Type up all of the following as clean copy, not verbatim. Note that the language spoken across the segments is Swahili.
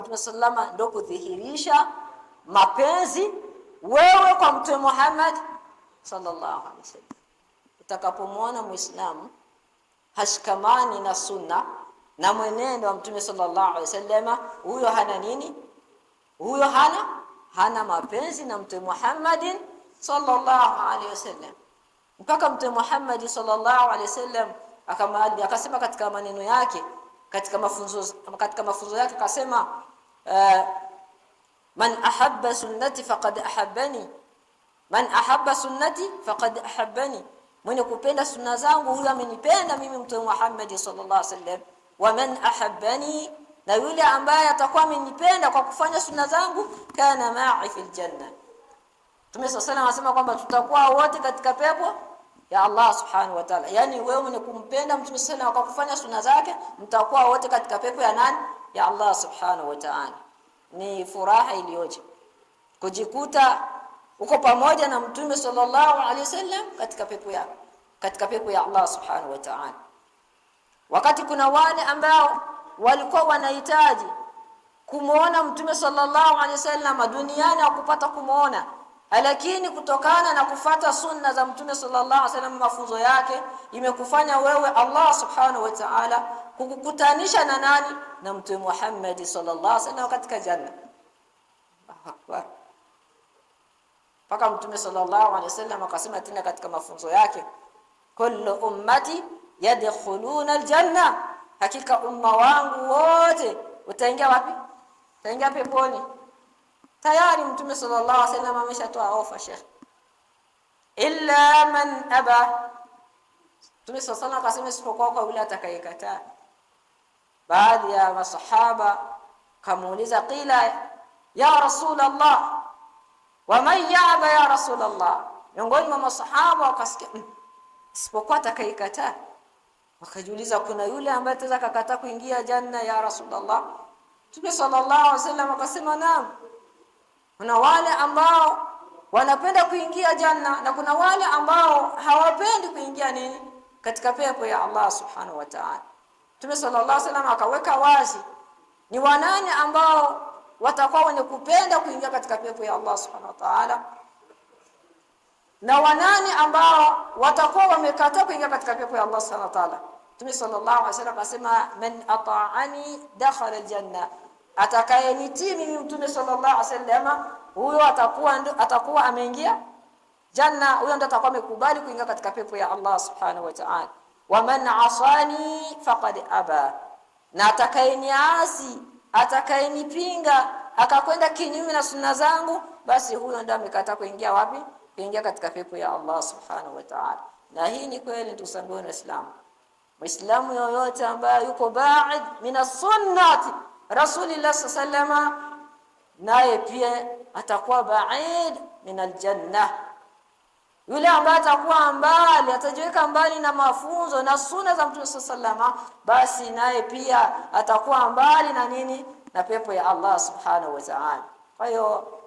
Mtume sallama ndio kudhihirisha mapenzi wewe kwa Mtume Muhammad sallallahu alaihi wasallam. Utakapomwona Muislamu hashikamani na sunna na mwenendo wa Mtume sallallahu alaihi wasallam, huyo hana nini? Huyo hana mapenzi na Mtume Muhammad sallallahu alaihi wasallam. Mpaka Mtume Muhammad sallallahu alaihi wasallam akasema katika maneno yake, katika mafunzo yake akasema, man ahabba sunnati faqad ahabbani, man ahabba sunnati faqad ahabbani, mwenye kupenda sunna zangu huyo amenipenda mimi Mtume Muhammad sallallahu alaihi wasallam. Wa man ahabbani, na yule ambaye atakuwa amenipenda kwa kufanya sunna zangu, kana ma'i fil janna. Mtume sallallahu alaihi wasallam kwamba tutakuwa wote katika pepo ya Allah subhanahu wa ta'ala. Yani wewe mwenye kumpenda Mtume sallallahu alaihi wasallam kwa kufanya sunna zake, mtakuwa wote katika pepo ya nani? Ya Allah subhanahu wa ta'ala. Ni furaha iliyoje kujikuta uko pamoja na Mtume sallallahu alaihi wasallam katika pepo ya Allah subhanahu wa ta'ala. Wakati kuna wale ambao walikuwa wanahitaji kumuona Mtume sallallahu alaihi wasallam duniani hakupata kumuona, lakini kutokana na kufata sunna za Mtume sallallahu alaihi wasallam, mafunzo yake imekufanya wewe Allah subhanahu wa ta'ala kukukutanisha na nani? Na Mtume Muhammad sallallahu alaihi wasallam katika janna. Akbar. Paka Mtume sallallahu alaihi wasallam akasema tena katika mafunzo yake, kullu ummati yadkhuluna aljanna, hakika umma wangu wote utaingia wapi? Utaingia peponi. Tayari Mtume sallallahu alaihi wasallam ameshatoa ofa, Sheikh, illa man aba. Mtume sallallahu alaihi wasallam akasema isipokuwa kwa yule atakayekataa. Baadhi ya masahaba kamuuliza, qila ya Rasulullah wa man ya'ba ya Rasulullah, miongoni mwa masahaba wakasikia isipokuwa atakayekataa. Wakajiuliza, kuna yule ambaye ataweza kukataa kuingia janna ya Rasulullah? Mtume sallallahu alaihi wasallam akasema naam, kuna wale ambao wanapenda kuingia janna na kuna wale ambao hawapendi kuingia nini? Katika pepo ya Allah subhanahu wa ta'ala. Mtume sallallahu alaihi wasallam akaweka wazi ni wanani ambao watakuwa wenye kupenda kuingia katika pepo ya Allah subhanahu wa ta'ala, na wanani ambao watakuwa wamekataa kuingia katika pepo ya Allah subhanahu wa ta'ala. Mtume sallallahu alaihi wasallam akasema, man ata'ani dakhala aljanna, atakayenitii mimi Mtume sallallahu alaihi wasallam, huyo atakuwa ameingia janna, huyo ndo atakuwa amekubali kuingia katika pepo ya Allah subhanahu wa ta'ala. Wa man asani faqad aba, na atakayeniasi, atakayenipinga akakwenda kinyume na sunna zangu, basi huyo ndo amekataa kuingia wapi? Kuingia katika pepo ya Allah subhanahu wa ta'ala. Na hii ni kweli ndugu zangu Waislamu. Muislamu yoyote ambaye yuko ba'id min sunnati Rasulillah sallallahu alaihi wasallam, naye pia atakuwa ba'id min aljanna. Yule ambaye atakuwa mbali, atajiweka mbali na mafunzo na sunna za Mtume sallallahu alaihi wasallam, basi naye pia atakuwa mbali na nini? Na pepo ya Allah subhanahu wa ta'ala. Kwa hiyo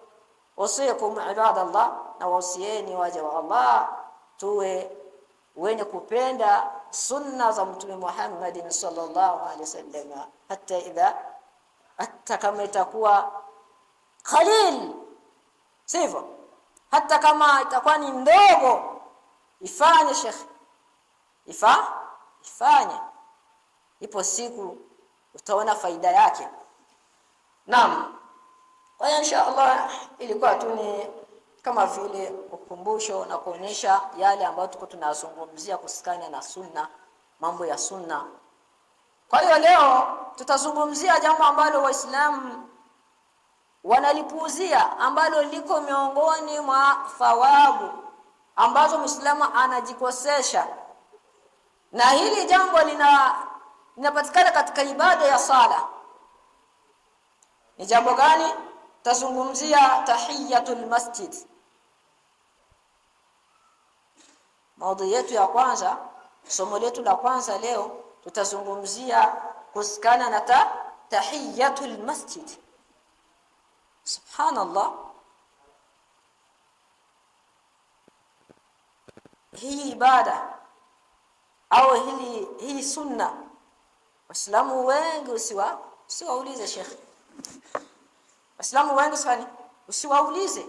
usikum ibadallah, na wasieni waja wa Allah tuwe wenye kupenda sunna za Mtume Muhammad sallallahu alaihi wasallam, hata kama itakuwa qalil, sivyo, hata kama itakuwa ni ndogo, ifanye Sheikh, ifanye. Ipo siku utaona faida yake. Naam. Kwa hiyo inshallah ilikuwa tu ni kama vile ukumbusho na kuonesha yale ambayo tuko tunazungumzia kusikana na sunna, mambo ya sunna. Kwa hiyo leo tutazungumzia jambo ambalo Waislamu wanalipuuzia, ambalo liko miongoni mwa thawabu ambazo Muislamu anajikosesha, na hili jambo linapatikana katika ibada ya sala. Ni jambo gani? Tazungumzia tahiyatul masjid. Maudhui yetu ya kwanza, somo letu la kwanza leo tutazungumzia kusikana na tahiyatul masjid. Subhanallah, hii ibada au hii sunna, Waislamu wengi usiwaulize Sheikh, Waislamu wengi sana usiwaulize.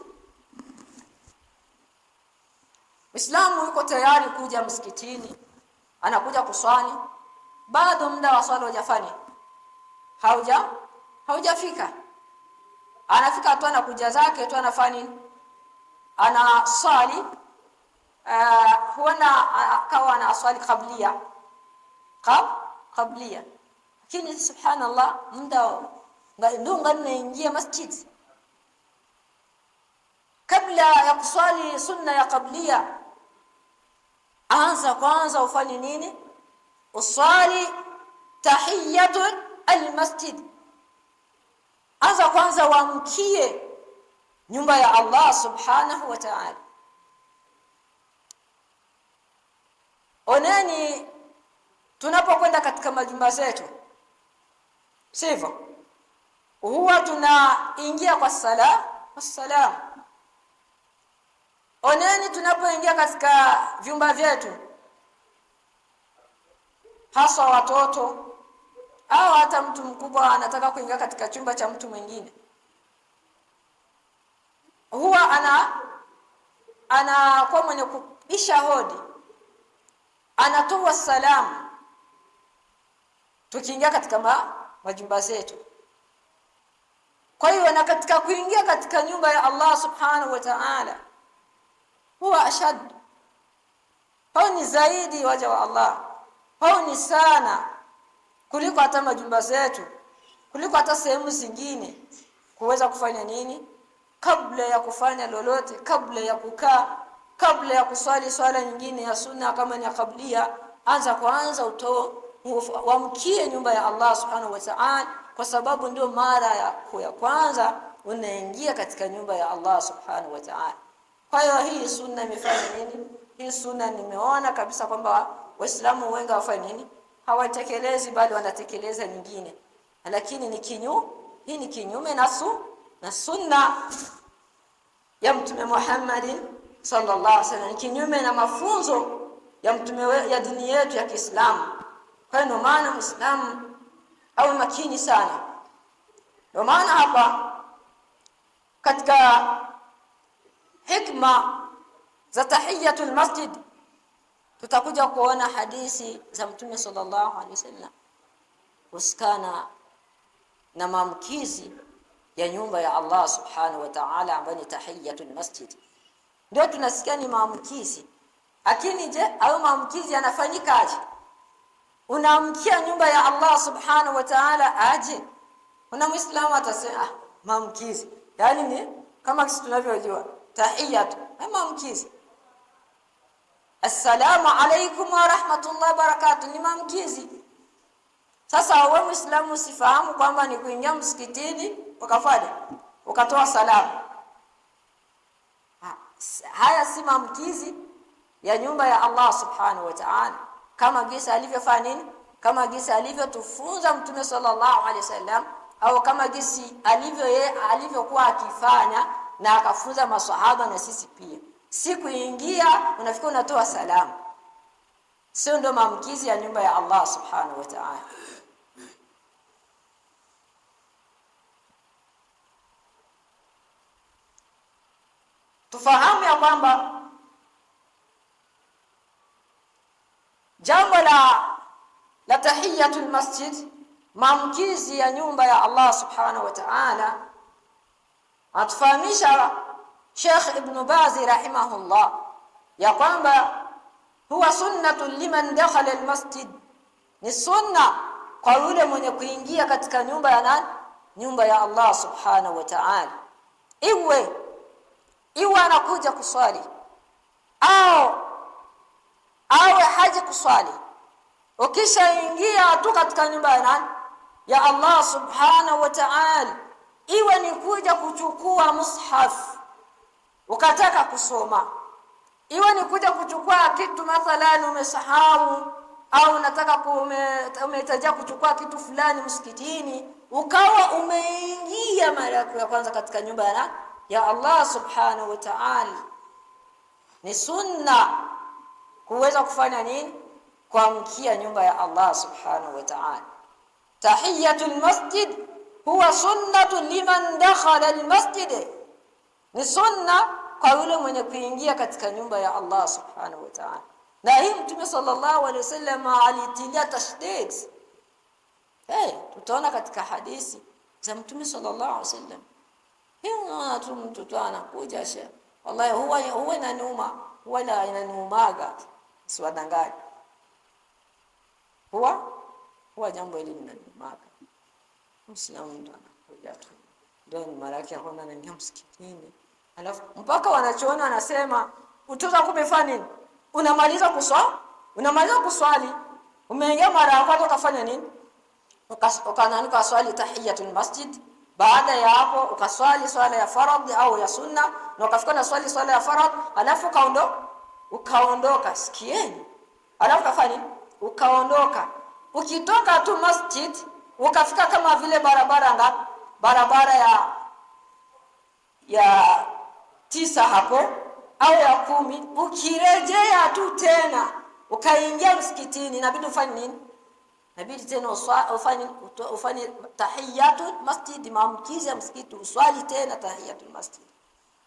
Muislamu yuko tayari kuja msikitini, anakuja kuswali, bado muda wa swala hujafanya. Haujafika. Anafika tu anakuja zake tu anafanya ana swali huenda akawa na swali qablia. Lakini subhanallah muda ndio naingia masjid. Kabla ya kuswali sunna ya qablia, anza kwanza ufanye nini? Uswali tahiyatul almasjid. Anza kwanza uamkie nyumba ya Allah subhanahu wa ta'ala. Oneni tunapokwenda katika majumba zetu, sivyo? Huwa tunaingia kwa salam. Oneni tunapoingia katika vyumba vyetu, hasa watoto au hata mtu mkubwa anataka kuingia katika chumba cha mtu mwingine, huwa ana kwa mwenye kubisha hodi, anatoa salamu tukiingia katika majumba zetu. Kwa hiyo na katika kuingia katika nyumba ya Allah subhanahu wa ta'ala, huwa ashad, hao ni zaidi waja wa Allah, hao ni sana kuliko hata majumba zetu, kuliko hata sehemu zingine. Kuweza kufanya nini kabla ya kufanya lolote, kabla ya kukaa, kabla ya kuswali swala nyingine ya sunna kama ni qablia, anza kwanza uamkie nyumba ya Allah subhanahu wa ta'ala, kwa sababu ndio mara ya kwanza unaingia katika nyumba ya Allah subhanahu wa ta'ala. Kwa hiyo hii sunna imefanya nini? Hii sunna nimeona kabisa kwamba Waislamu wengi wafanya nini? Hawatekelezi, bali wanatekeleza nyingine. Lakini hii ni kinyume na sunna ya Mtume Muhammad sallallahu alaihi wasallam, kinyume na mafunzo ya mtume ya dini yetu ya Kiislamu. Kwa hiyo maana Muislamu awe makini sana. Ndio maana hapa katika hikma za tahiyatul masjid tutakuja kuona hadithi za Mtume sallallahu alaihi wasallam kuhusiana na maamkizi ya nyumba ya Allah subhanahu wa ta'ala, ambayo ni tahiyatul masjid. Ndio tunasikia ni maamkizi. Lakini je, au maamkizi yanafanyikaje? Unaamkia nyumba ya Allah subhanahu wa ta'ala aje? Kuna Muislamu atasema maamkizi yani ni kama sisi tunavyojua tahiyatu, maamkizi. Assalamu alaykum wa rahmatullahi wa barakatuh ni maamkizi. Sasa wewe Muislamu usifahamu kwamba ni kuingia msikitini ukatoa salamu. Haya si maamkizi ya nyumba ya Allah subhanahu wa ta'ala, kama gisa alivyofanya nini, kama gisa alivyotufunza Mtume sallallahu alaihi wasallam, au kama gisi alivyokuwa akifanya na akafunza maswahaba na sisi pia. Si kuingia unafika unatoa salamu, sio ndo maamkizi ya nyumba ya Allah subhanahu wa ta'ala. Tufahamu ya kwamba jambo la tahiyatul masjid, maamkizi ya nyumba ya Allah subhanahu wa ta'ala, atufahamisha Sheikh Ibn Baz rahimahullah ya kwamba huwa sunnatun liman dakhala almasjid, ni sunna kwa yule mwenye kuingia katika nyumba ya nani? Nyumba ya Allah subhanahu wa ta'ala. Iwe anakuja kuswali awe haji kuswali, ukishaingia tu katika nyumba ya nani? Ya Allah subhanahu wa ta'ala, iwe ni kuja kuchukua mushaf ukataka kusoma, iwe ni kuja kuchukua kitu mathalan umesahau, au unataka umehitaji kuchukua kitu fulani msikitini, ukawa umeingia mara ya kwanza katika nyumba ya nani? Ya Allah subhanahu wa ta'ala, ni sunna kuweza kufanya nini? Kuamkia nyumba ya Allah subhanahu wa ta'ala. Tahiyatul masjid huwa sunnatu liman dakhala almasjid, ni sunna kwa yule mwenye kuingia katika nyumba ya Allah subhanahu wa ta'ala. Na hii Mtume sallallahu alaihi wasallam alitilia tashdid. Tutaona katika hadithi za Mtume sallallahu alaihi wasallam. Unaona tu mtu tu anakuja shehe, wallahi huwa inaniuma, huwa inaniumaga, siwadanganya, huwa jambo hili linaniumaga. Muislamu ndo anakuja tu, ndio ni mara yake hakuna anaingia msikitini, alafu mpaka wanachoona wanasema utoka kumefanya nini? Unamaliza kuswali, umeingia mara ya kwanza ukafanya nini? Ukanani swali tahiyatul masjid. Baada ya hapo ukaswali swala ya faradhi au ya sunna, na ukafika na swala ya faradhi, alafu ukaondoka. Sikieni, alafu kafanya ukaondoka. Ukitoka tu masjid ukafika kama vile barabara ya 9 hapo au ya 10, ukirejea tu tena ukaingia msikitini, inabidi ufanye nini? Inabidi tena ufanye tahiyatul masjid, maamkizi ya msikiti, uswali tena tahiyatul masjid,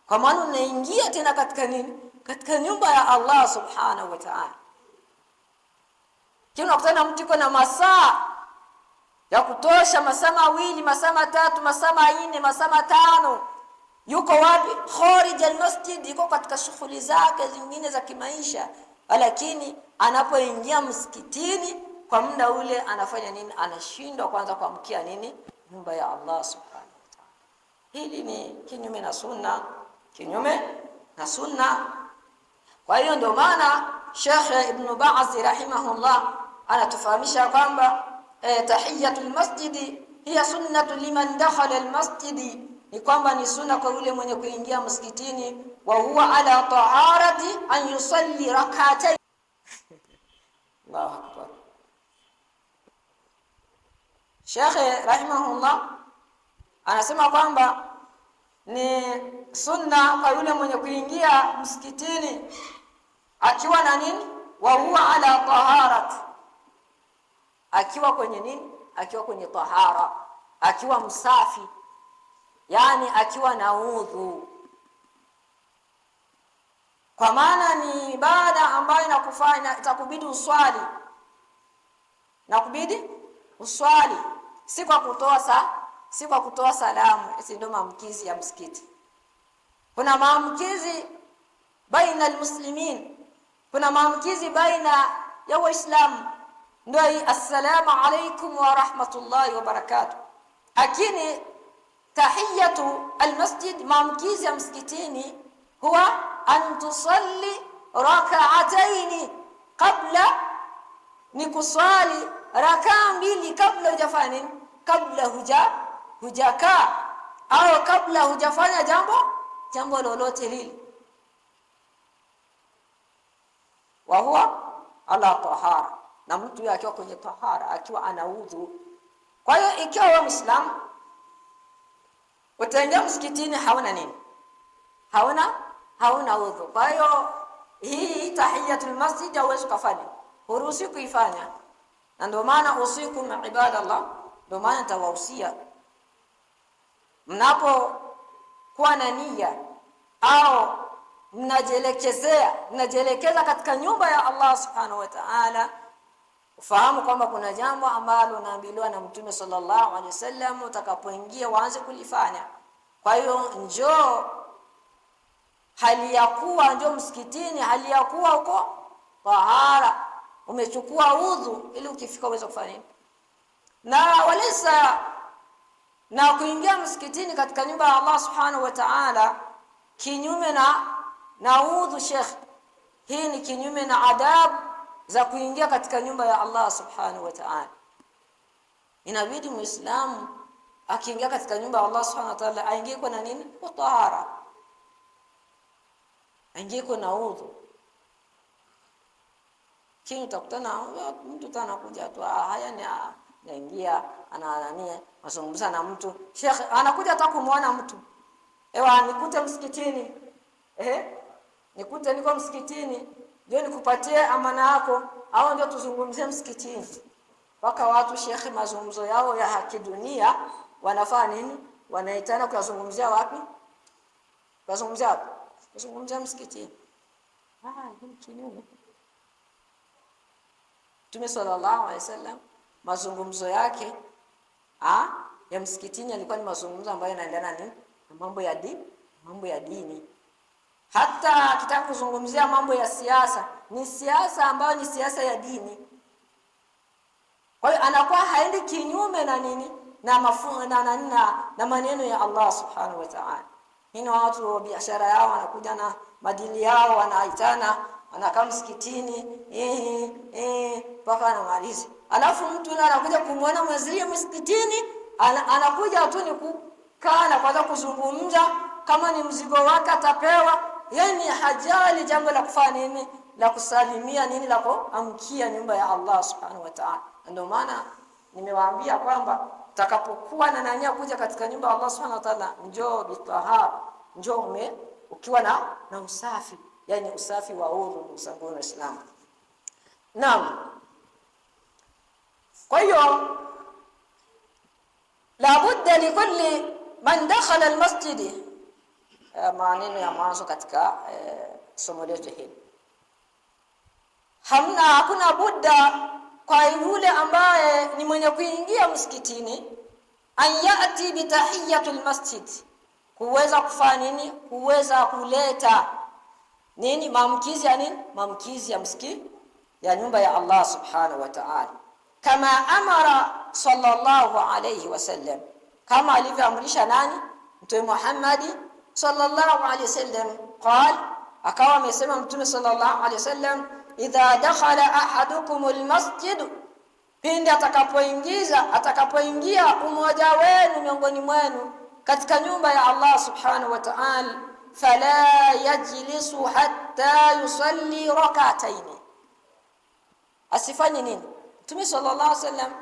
kwa maana unaingia tena katika nini? Katika nyumba ya Allah subhanahu wa ta'ala. Kila ukutana mtu yuko na masaa ya kutosha, masaa 2, masaa 3, masaa 4, masaa 5, yuko wapi? Kharij almasjid, yuko katika shughuli zake zingine za kimaisha, lakini anapoingia msikitini kwa muda ule anafanya nini? Anashindwa kwanza kuamkia nini? Nyumba ya Allah subhanahu wa ta'ala. Hili ni kinyume na sunna. Kwa hiyo ndio maana Sheikh Ibn Baz rahimahullah anatufahamisha kwamba tahiyatul masjid hiya sunnatu liman dakhala almasjid, ni kwamba ni sunna kwa yule mwenye kuingia msikitini, wa huwa ala taharati an yusalli rak'atayn. Allahu akbar. Sheikh rahimahullah anasema kwamba ni sunna kwa yule mwenye kuingia msikitini akiwa na nini? Wa huwa ala taharat, akiwa kwenye nini? Akiwa kwenye tahara, akiwa msafi, yani akiwa na udhu. Kwa maana ni ibada ambayo inakufanya itakubidi uswali, si kwa kutoa salamu. Isi ndio maamkizi ya msikiti. Kuna maamkizi baina almuslimin, kuna maamkizi baina ya waislamu, ndio assalamu alaykum wa rahmatullahi wa barakatuh. Lakini tahiyatu almasjid, maamkizi ya msikitini, huwa an tusalli rak'atayn qabla, ni kuswali rakaa 2 kabla hujafanya nini? Kabla hujakaa au kabla hujafanya jambo lolote lile. Wa huwa ala tahara, na mtu yake akiwa kwenye tahara, akiwa ana udhu. Kwa hiyo ikiwa wewe Muislamu utaingia msikitini hauna nini? Hauna udhu. Kwa hiyo hii tahiyatul masjid hauwezi kufanya, huruhusi kuifanya. Na ndio maana usikum ibadallah, ndio maana tawahusia mnapokuwa na nia au mnajielekeza katika nyumba ya Allah subhanahu wa ta'ala, ufahamu kwamba kuna jambo ambalo naambiliwa na Mtume sallallahu alaihi wasallam, utakapoingia waanze kulifanya. Kwa hiyo njoo njoo msikitini hali ya kuwa uko tahara, umechukua udhu, ili ukifika uweze kufanya nini? Na walisa na kuingia msikitini katika nyumba ya Allah subhanahu wa ta'ala kinyume na udhu. Sheikh, hii ni kinyume na adabu za kuingia katika nyumba ya Allah subhanahu wa ta'ala. Inabidi Muislamu akiingia katika nyumba ya Allah subhanahu wa ta'ala aingie kwa nini? Kwa tahara, aingie kwa na udhu. Kini utakutana mtu tena kuja tu haya ni naingia anaanania mazungumza na mtu. Sheikh anakuja hata kumuona mtu, nikute msikitini, nikute niko msikitini, ndio nikupatie amana yako, au ndio tuzungumzie msikitini. Waka watu Sheikh mazungumzo yao ya haki dunia wanafanya nini? Wanaitana kuzungumzia wapi? Kuzungumzia wapi? Kuzungumzia msikitini. Hii kinyume. Mtume sallallahu alaihi wasallam mazungumzo yake ya msikitini yalikuwa ni mazungumzo ambayo yanaendana na mambo ya dini. Hata akitaka kuzungumzia mambo ya siasa, ni siasa ambayo ni siasa ya dini. Kwa hiyo anakuwa haendi kinyume na nini? Na mafunzo na maneno ya Allah subhanahu wa ta'ala. Hini watu wa biashara yao wanakuja na madili yao, wanaitana, wanakaa msikitini, mpaka anamaliza. Alafu mtu anakuja kumwona mwenzie msikitini, anakuja tu ni kukaa na kwanza kuzungumza, kama ni mzigo wake atapewa. Yani hajali jambo la kufanya nini, la kusalimia nini, la kuamkia nyumba ya Allah subhanahu wa ta'ala. Ndio maana nimewaambia kwamba utakapokuwa na nania kuja katika nyumba ya Allah subhanahu wa ta'ala, njoo bitahara, njoo ukiwa na usafi, yani usafi wa udhu, usafi wa Islam. Naam. Kwa hiyo la budda likulli man dakhala almasjid, maneno ya mwanzo katika somo letu hili. Hakuna budda kwa yule ambaye ni mwenye kuingia msikitini, an yati bi tahiyatul masjid, kuweza kufanya nini? Kuweza kuleta nini? Maamkizi ya nini? Maamkizi ya msikiti ya nyumba ya Allah subhanahu wa ta'ala, kama amara sallallahu alayhi wasallam, kama alivyoamrisha nani? Mtume Muhammad sallallahu alayhi wasallam. Akawa amesema Mtume sallallahu alayhi wasallam, idha dakhala ahadukum almasjid, pindi atakapoingia umoja wenu miongoni mwenu katika nyumba ya Allah subhanahu wa ta'ala, fala yajlisu hatta yusalli rak'atayn. Asifanye nini? Mtume sallallahu alayhi wasallam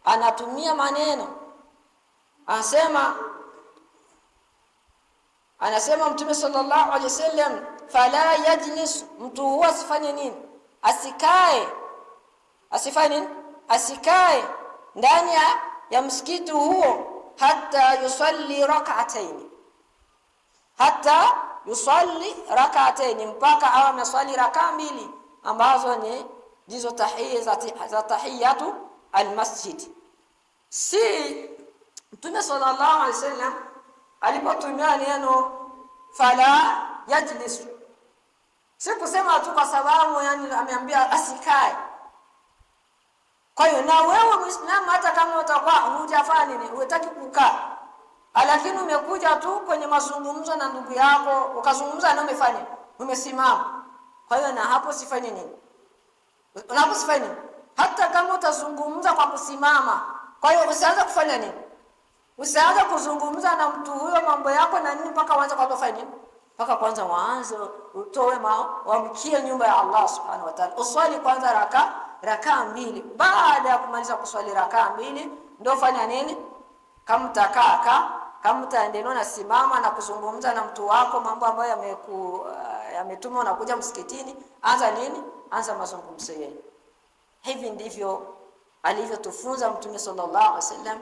anatumia maneno, anasema Mtume sallallahu alayhi wasallam, fala yajlis, mtu huwa asifanye nini? Asifanye nini? Asikae ndani ya msikiti huo, hatta yusalli rak'atayn, mpaka awe ameswali rakaa mbili ambazo ni ndizo za tahiyatu almasjid. Si Mtume sallallahu alaihi wasallam alipotumia neno fala yajlis, si kusema tu kwa sababu yani ameambia asikae. Kwa hiyo na wewe Muislamu, hata kama utakuwa hujafanya nini, unataka kukaa, lakini umekuja tu kwenye mazungumzo na ndugu yako, ukazungumza na umesimama. Kwa hiyo na hapo sifanye nini? Unaposifanya nini? Hata kama utazungumza kwa kusimama, kwa hiyo usianze kufanya nini? Usianze kuzungumza na mtu huyo mambo yako na nini mpaka uanze kufanya nini? Mpaka kwanza waanze utoe waamkie nyumba ya Allah subhanahu wa ta'ala. Uswali kwanza rakaa mbili. Baada ya kumaliza kuswali rakaa mbili, ndio fanya nini? Kama utakaa, kama utaendelea na simama na kuzungumza na mtu wako mambo ambayo yametuma unakuja msikitini, anza nini? Anza mazungumzo yenu. Hivi ndivyo alivyotufunza Mtume sallallahu alaihi wasallam.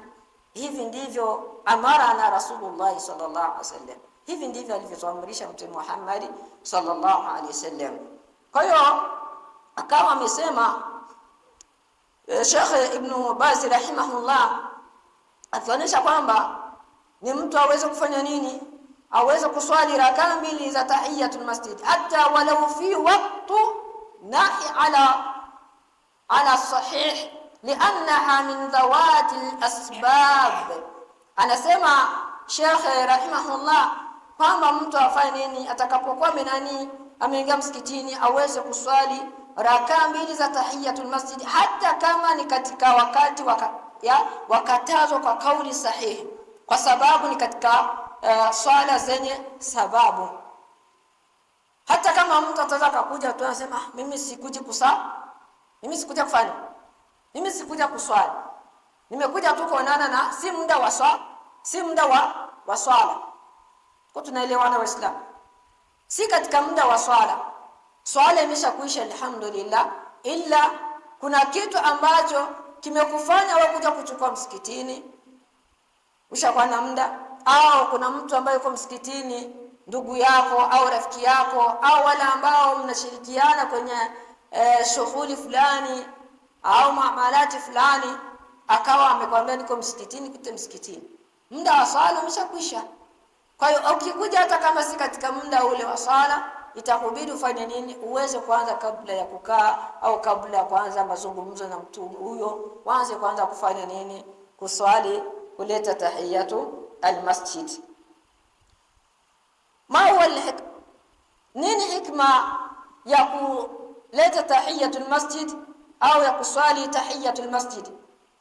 Hivi ndivyo amara na Rasulullah sallallahu alaihi wasallam. Hivi ndivyo alivyotuamrisha Mtume Muhammad sallallahu alaihi wasallam. Kwa hiyo akawa amesema Sheikh Ibn Baz rahimahullah, atuonyesha kwamba ni mtu aweze kufanya nini? Aweze kuswali rakaa mbili za tahiyatul masjid, hata walau fi waqtu nahi ala sahih, liannaha min dhawati al-asbab. Anasema Sheikh rahimahullah kwamba mtu afanye nini atakapokuwa ameingia msikitini, aweze kuswali rakaa mbili za tahiyatul masjid, hata kama ni katika wakati wakatazo kwa kauli sahihi, kwa sababu ni katika swala zenye sababu. Hata kama mtu ataweza kuja tu anasema mimi sikuja kufanya, mimi sikuja kuswali, nimekuja tu kuonana na si muda wa swala. Kwa tunaelewana Waislamu, si katika muda wa swala imeshakuisha alhamdulillah, ila kuna kitu ambacho kimekufanya wewe kuja kuchukua msikitini, ushakuwa na muda, au kuna mtu ambaye yuko msikitini, ndugu yako au rafiki yako au wale ambao mnashirikiana kwenye shughuli fulani au maamalati fulani, akawa amekwambia niko msikitini, kute msikitini, muda wa swala umeshakwisha. Kwa hiyo ukikuja hata kama si katika muda ule wa swala, itakubidi ufanye nini? Uweze kuanza kabla ya kukaa au kabla ya kuanza mazungumzo na mtu huyo, waanze kuanza kufanya nini? Kuswali, kuleta tahiyatu almasjid. Ma huwa alhikma? Nini hikma ya kuleta tahiyatu almasjid au ya kuswali tahiyatu almasjid?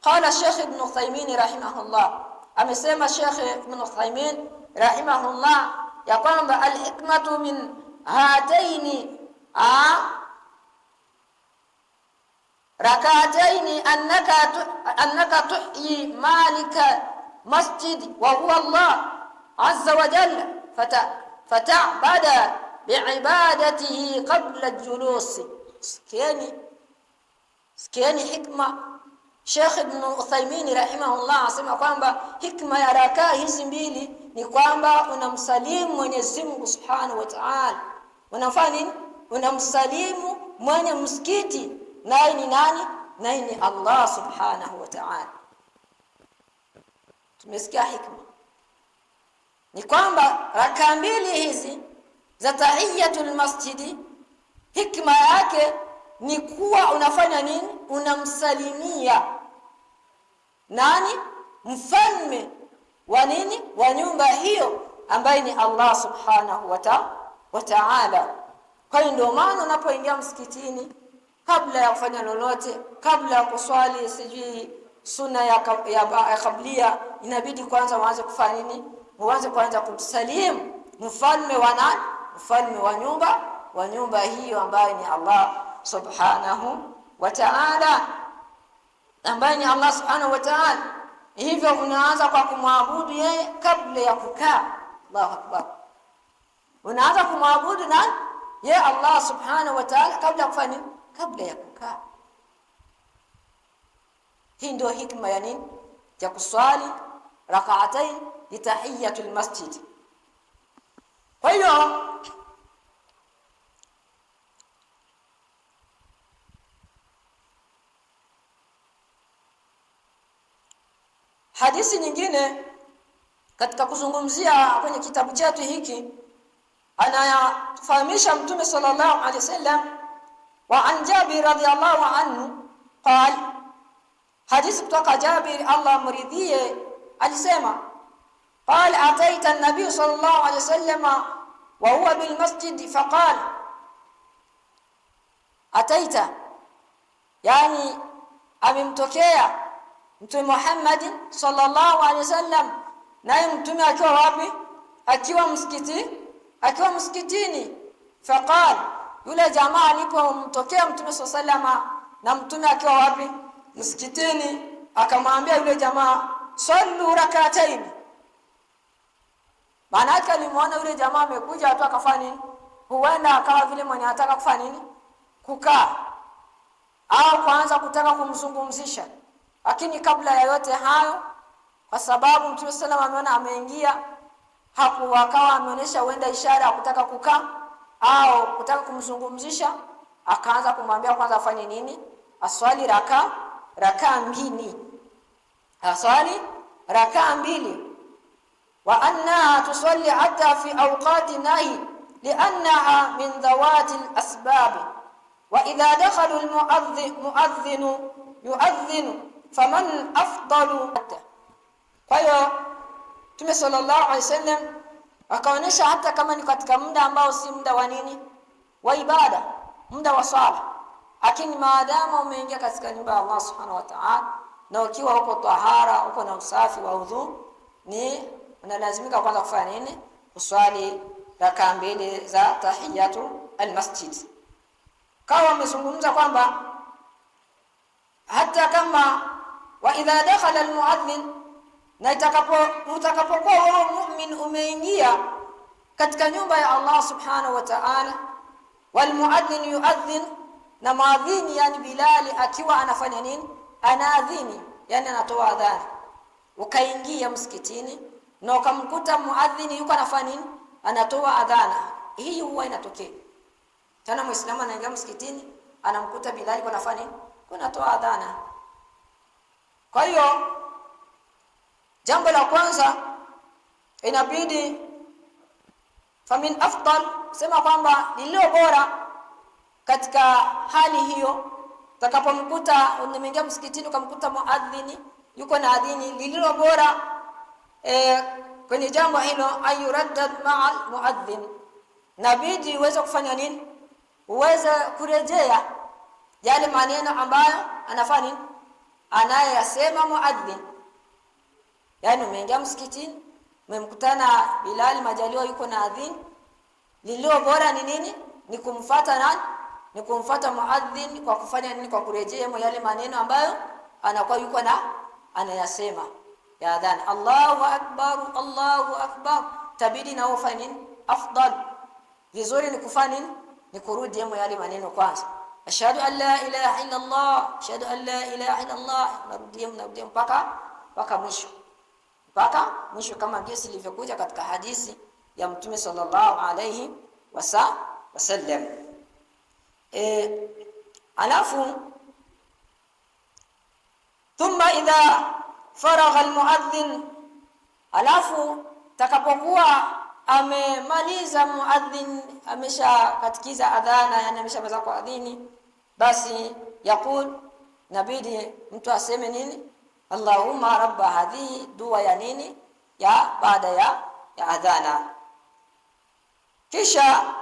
Qala Sheikh Ibn Uthaymeen rahimahullah, amesema Sheikh Ibn Uthaymeen rahimahullah ya kwamba alhikmatu min hataini rak'ataini annaka tuhyi malika masjid wa huwa Allah azza wa jalla fata'bada bi'ibadatihi qabla al-julus. Sikieni hikma. Sheikh Ibn Uthaymeen rahimahullah asema kwamba hikma ya rakaa hizi mbili ni kwamba unamsalimu Mwenyezi Mungu Subhanahu wa Ta'ala. Unafanya nini? Unamsalimu mwenye msikiti, naye ni nani? Naye ni Allah Subhanahu wa Ta'ala. Tumesikia hikma ni kwamba rakaa mbili hizi za tahiyatul masjidi, hikma yake ni kuwa unafanya nini? Unamsalimia nani? Mfalme wa nini? Wa nyumba hiyo ambaye ni Allah Subhanahu wa Ta'ala. Kwa hiyo ndio maana unapoingia msikitini, kabla ya kufanya lolote, kabla ya kuswali sijui sunna ya kablia, inabidi kwanza uanze kufanya nini? Uanze kwanza kumsalimu mfalme wa nani? Mfalme wa nyumba hiyo ambaye ni Allah Subhanahu wa Ta'ala, ambaye ni Allah Subhanahu wa Ta'ala. Hivyo unaanza kwa kumwabudu yeye kabla ya kukaa. Allahu Akbar. Unaanza kumwabudu nani? Yeye Allah Subhanahu wa Ta'ala kabla ya kufanya, kabla ya kukaa. Hii ndio hikma ya nini? Ya kuswali rak'atayn li tahiyatul masjid. Kwa hiyo hadithi nyingine katika kuzungumzia kwenye kitabu chetu hiki, anayafahamisha Mtume sallallahu alaihi wasallam wa an Jabir radhiyallahu anhu qala, hadithi kutoka Jabir Allah mridhie, alisema qala ataita an-nabiy sallallahu alaihi wasallam wa huwa bil masjid faqala, ataita yani amemtokea Mtume Muhammad sallallahu alaihi wasallam, naye mtume akiwa wapi? Akiwa msikitini. Faqala, yule jamaa alipomtokea Mtume sallallahu alaihi wasallam na mtume akiwa wapi? Msikitini, akamwambia yule jamaa sallu rak'atayn. Maana yake alimuona yule jamaa amekuja tu akafanya nini? Huenda akawa vile mwenye anataka kufanya nini? Kukaa au kwanza kutaka kumzungumzisha. Lakini kabla ya yote hayo, kwa sababu Mtume sallallahu alaihi wasallam ameona ameingia, akawa ameonyesha huenda ishara ya kutaka kukaa au kutaka kumzungumzisha, akaanza kumwambia kwanza afanye nini? Aswali rakaa mbili. Aswali rakaa mbili. Wa anna tusalli hatta fi awqati nahi li'annaha min dhawati al-asbab. Wa idha dakhala al-mu'adhdhin yu'adhdhin faman afdalu. Kwa hiyo Mtume sallallahu alaihi wasallam akaonyesha hata kama ni katika muda ambao si muda wa nini? Wa ibada, muda wa swala. Lakini maadamu umeingia katika nyumba ya Allah Subhanahu wa Ta'ala, na ukiwa uko tahara, uko na usafi wa udhu, ni unalazimika kwanza kufanya nini? Kuswali rakaa mbili za tahiyatu almasjid. Kawa amezungumza kwamba hata kama wa idha dakhala almuadhdhin, na utakapokuwa wewe mu'min umeingia katika nyumba ya Allah Subhanahu wa Ta'ala, wal muadhdhin yuadhdhin, na muadhdhin yani Bilal akiwa anafanya nini? Anaadhini, yani anatoa adhana. ukaingia msikitini na ukamkuta muadhini yuko anafanya nini, anatoa adhana. Hii huwa inatokea tena, muislamu anaingia msikitini anamkuta Bilal yuko anafanya nini, anatoa adhana. Kwa hiyo jambo la kwanza inabidi famin afdal, sema kwamba lililo bora katika hali hiyo, utakapomkuta umeingia msikitini ukamkuta muadhini yuko na adhini, lililo bora kwenye jambo hilo ayuraddad ma'al muadhin, nabidi uweze kufanya nini, uweze kurejea yale maneno ambayo anafanya nini, anayasema muadhin. Yani umeingia msikitini umemkutana Bilal majaliwa yuko na adhini, lililo bora ni nini, ni kumfuata nani, ni kumfuata muadhin kwa kufanya nini, kwa kurejea yale maneno ambayo anakuwa yuko na anayasema ya adhan. Allahu akbar, Allahu akbar, tabidi na ufanye nini, afdal vizuri ni kufanya nini, ni kurudi yale maneno kwanza, ashhadu an la ilaha illa Allah, ashhadu an la ilaha illa Allah, narudia mpaka mwisho kama jinsi ilivyokuja katika hadithi ya Mtume sallallahu alayhi wasallam. Alafu thumma idha faragha almuadhdhin, alafu takapokuwa amemaliza muadhdhin, ameshakatikiza adhana, yani ameshamaliza kwa adhini, basi yakul, nabidi mtu aseme nini, Allahumma rabba hadhihi, dua ya nini, ya baada ya adhana. Kisha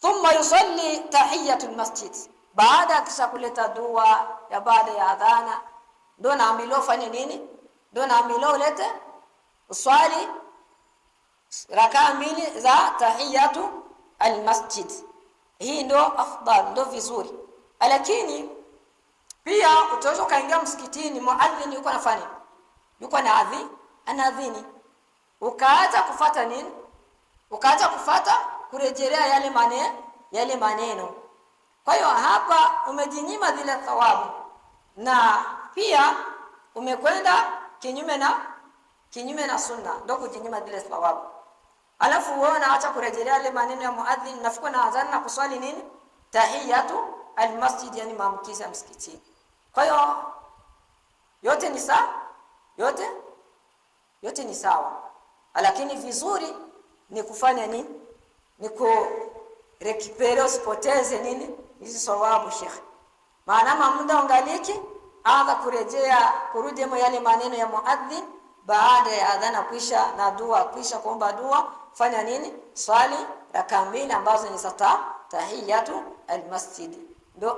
thumma yusalli tahiyatul masjid, baada kisha kuleta dua ya baada ya adhana, ndo naambiwa fanye nini, ndo naambiwa ulete uswali rakaa mbili za tahiyatu almasjid. Hii ndo afdal, ndo vizuri. Lakini pia utaweza kaingia msikitini muadhini yuko anafanya, yuko na anadhini, ukaacha kufuata nini, ukaacha kufuata kurejelea yale maneno. Kwa hiyo hapa umejinyima zile thawabu, na pia umekwenda kinyume na sunna, ndio kujinyima zile thawabu. Alafu wewe unaacha kurejelea yale maneno ya muadhin, nafikwa na adhan na kuswali nini, tahiyatu almasjid, yani maamkizi ya msikitini. Kwa hiyo yote ni sawa, lakini vizuri ni kufanya nini, ni kurekipere, usipoteze nini hizi thawabu shekhi. Maana muda ungaliki, anza kurudi yale maneno ya muadhin baada ya adhana kwisha na dua kwisha, kuomba dua, fanya nini, swali rakaa mbili ambazo ni tahiyatu almasjid, ndo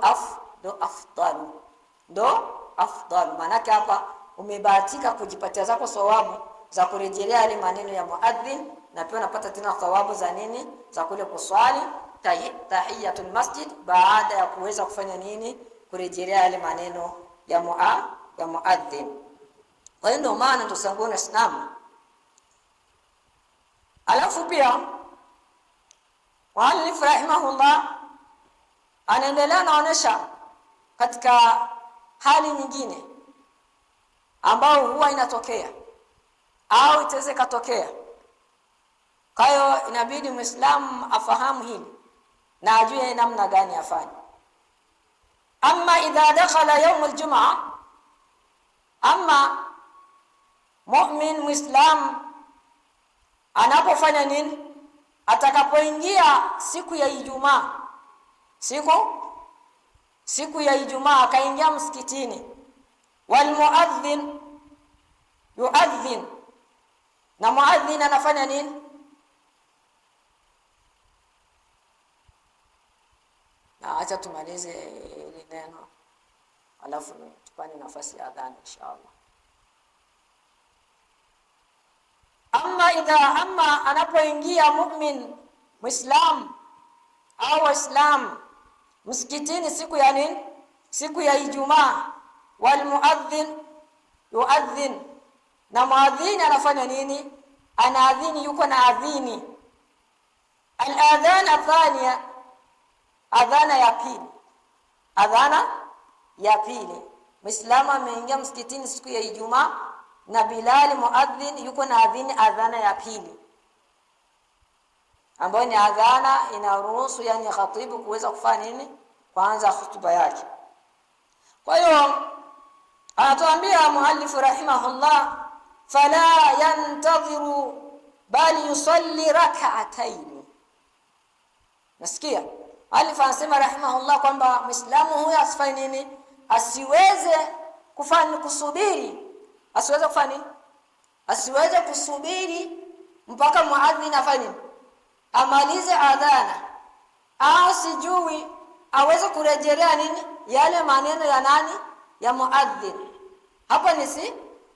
afdal. Maana hapa umebahatika kujipatia zako thawabu za kurejelea yale maneno ya muadhin, na pia unapata tena thawabu za nini, za kule kuswali tahiyatul masjid baada ya kuweza kufanya nini, kurejelea yale maneno ya muadhin. Kwa hiyo ndio maana tusangone Islam. Alafu pia Muallif rahimahullah anaendelea naonesha katika hali nyingine ambao huwa inatokea au itaweza katokea. Kwa hiyo inabidi Muislamu afahamu hili na ajue namna gani afanye. Amma idha dakhala yawm al-jum'a, amma mu'min Muislam anapofanya nini, atakapoingia siku ya Ijumaa, siku ya Ijumaa akaingia msikitini, wal muadhdhin yuadhdhin, na muadhdhin anafanya nini, na acha tumalize ile neno alafu tupane nafasi ya adhan inshallah. Amma anapoingia mu'min Muislam au Waislamu msikitini siku ya nini, siku ya Ijumaa, wal muadhdhin yuadhdhin, na muadhdhin anafanya nini, anaadhini, yuko na adhini. Al-adhan athaniya, adhana ya pili Muislamu ameingia msikitini siku ya Ijumaa na Bilal muadhin yuko na adhini adhana ya pili, ambayo ni adhana inaruhusu yani khatibu kuweza kufanya nini, kuanza hutuba yake. Kwa hiyo anatuambia muallifu rahimahullah, fala yantadhiru bali yusalli rak'atayn. Nasikia Alif anasema rahimahullah kwamba Muislamu huyu asifanye nini, asiweze kufanya kusubiri, asiweze kufanya nini, asiweze kusubiri mpaka muadhin afanye amalize adhana, au sijui aweze kurejelea nini yale maneno ya nani, ya muadhin. Hapa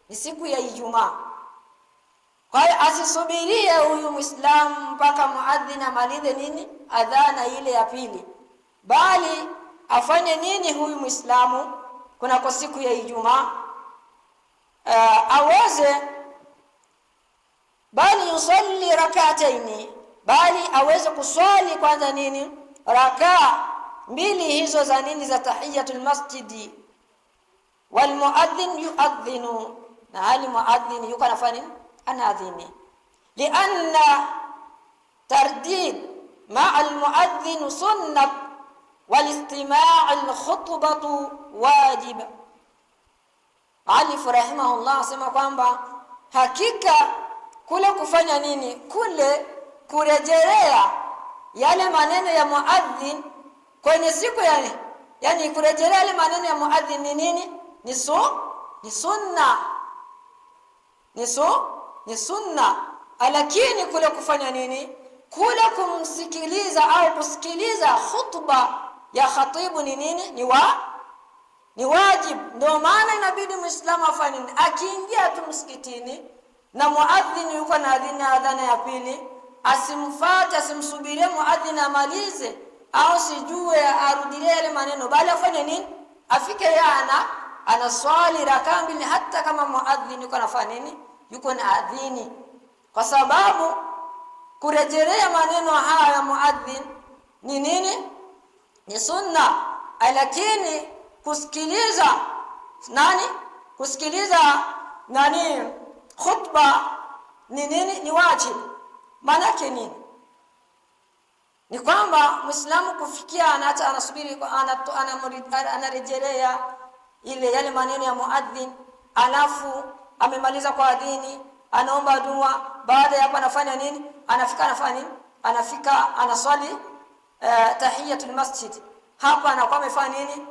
ni siku ya Ijumaa. Kwa hiyo asisubirie huyu Muislamu mpaka muadhin amalize nini, adhana ile ya pili, bali afanye nini huyu Muislamu kuna siku ya Ijumaa, aweze bali yusalli rak'atayn, bali aweze kuswali kwanza nini, rakaa mbili hizo za nini, za tahiyatul masjidi, wal muadhin yuadhinu, na hali muadhin yuko anafanya nini, anaadhini. Lianna tardid ma'a al muadhin sunnah wal istima' al khutbah wajib. Alif rahimahullah asema kwamba hakika kule kufanya nini, kule kurejelea yale maneno ya muadhin kwenye siku yani kurejelea yale maneno ya muadhin ni nini, ni sunna, ni sunna. Lakini kule kufanya nini, kule kumsikiliza au kusikiliza khutba ya khatibu ni nini, ni wajib. Ndio maana inabidi Muislamu afanye nini, akiingia tu msikitini na muadhin yuko na adhana ya pili, asimfuate, asimsubirie muadhin amalize au sijue arudilie yale maneno, bali afanye nini, afike yana anaswali rakaa mbili, hata kama muadhin yuko anafanya nini, yuko na adhini, kwa sababu kurejelea maneno haya ya muadhin ni nini, ni sunna. Lakini kusikiliza khutba ni nini, ni wajib. Maana yake nini, ni kwamba Muislamu kufikia anaacha, anasubiri, anarejelea ile yale maneno ya muadhin, alafu amemaliza kwa adhini, anaomba dua, baada ya hapo anafanya nini, anafika anaswali tahiyatul masjid. Hapa anakuwa amefanya nini,